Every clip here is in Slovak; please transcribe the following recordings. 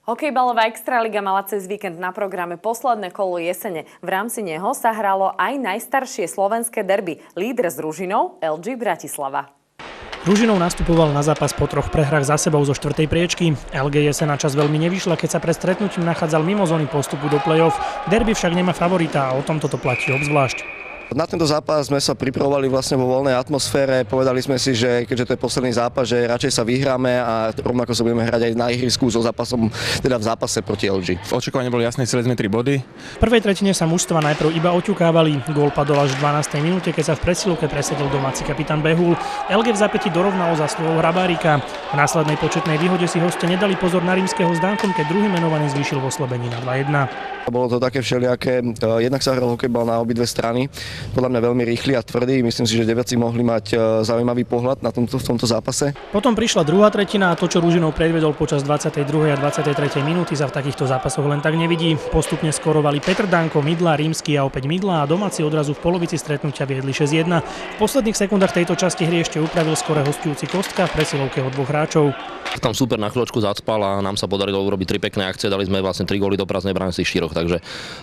Hokejbalová extraliga mala cez víkend na programe posledné kolo jesene. V rámci neho sa hralo aj najstaršie slovenské derby. Líder s Ružinou LG Bratislava. Ružinov nastupoval na zápas po 3 prehrách za sebou zo 4. priečky. LG jesena čas veľmi nevyšla, keď sa pred stretnutím nachádzal mimo zóny postupu do play-off. Derby však nemá favorita a o tom toto platí obzvlášť. Na tento zápas sme sa pripravovali vlastne vo voľnej atmosfére. Povedali sme si, že keďže to je posledný zápas, že radšej sa vyhráme a rovnako sa budeme hrať aj na ihrisku so zápasom, teda v zápase proti LG. Očakávanie boli jasné, chceli sme 3 body. V prvej tretine sa mužstva najprv iba oťukávali. Gól padol až v 12. minúte, keď sa v presilovke presadil domáci kapitán Behul. LG v zápätí dorovnalo za svojho Hrabárika. V následnej početnej výhode si hostia nedali pozor na rímskeho s Dankom, keď druhý menovaný zvýšil v oslabení na 2-1. Bolo to také všelijaké, jednak sa hral hokejbal na obidve strany, podľa mňa veľmi rýchly a tvrdý. Myslím si, že diváci mohli mať zaujímavý pohľad v tomto zápase. Potom prišla druhá tretina a to, čo Ružinov predvedol počas 22. a 23. minúty, sa v takýchto zápasoch len tak nevidí. Postupne skorovali Petr Danko, Midla, Rímsky a opäť Midla a domáci odrazu v polovici stretnutia viedli 6-1. V posledných sekundách tejto časti hry ešte upravil skore hostujúci Kostka v presilovke od 2 hráčov. Tam super na chvíľočku zacpal a nám sa podarilo urobiť 3 pekné akcie, dali sme vlastne 3 góly do prázdnej brány z tých 4, takže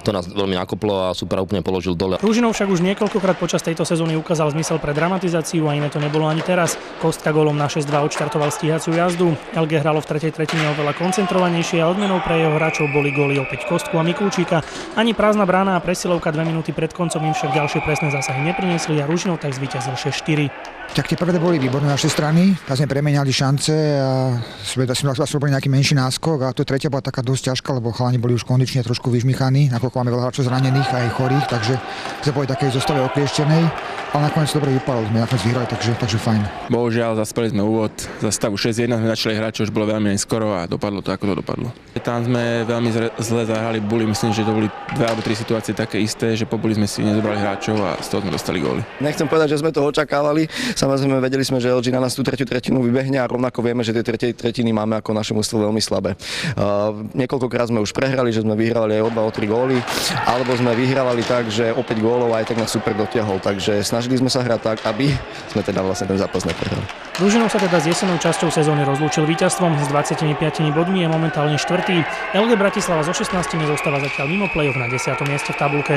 to nás veľmi nakoplo a super úplne položil dole. Ružinov však už niekoľkokrát počas tejto sezóny ukázal zmysel pre dramatizáciu a iné to nebolo ani teraz. Kostka gólom na 6-2 odštartoval stíhaciu jazdu. LG hralo v tretej tretine oveľa koncentrovanejšie a odmenou pre jeho hráčov boli góly opäť Kostku a Mikulčíka. Ani prázdna brána a presilovka 2 minúty pred koncom im však ďalšie presné zásahy nepriniesli a Ružinov tak zvíťazil 6-4. Tak tie prvé boli výborné na našej strany, tam sme premeniali šance a sme boli nejaký menší náskok a to tretia bola taká dosť ťažká, lebo chalani boli už kondične trošku vyžmichaní, nakoľko máme veľa hráčov zranených a aj chorých, takže sme boli takej zostave oklieštenej, ale nakoniec to dobre vypadalo, sme nakoniec vyhrali, takže fajn. Bohužiaľ, zaspali sme úvod, za stavu 6-1 sme začali hrať, čo už bolo veľmi neskoro a dopadlo to, ako to dopadlo. Tam sme veľmi zle zahrali buli, myslím, že to boli 2 alebo 3 situácie také isté, že po buli sme si nezobrali hráčov a z toho sme dostali góly. Nechcem povedať, že sme to očakávali. Samozrejme, vedeli sme, že LG na nás tú tretiu tretinu vybehne a rovnako vieme, že tie tretie tretiny máme ako naše mužstvo veľmi slabé. Niekoľkokrát sme už prehrali, že sme vyhrávali aj o 2, o 3 góly, alebo sme vyhrávali tak, že o 5 gólov aj tak nás super dotiahol. Takže snažili sme sa hrať tak, aby sme teda vlastne ten zápas neprehrali. Ružinov sa teda s jesennou časťou sezóny rozlúčil víťazstvom. S 25 bodmi je momentálne 4. LG Bratislava so 16 zostáva zatiaľ mimo play-off na 10. mieste v tabuľke.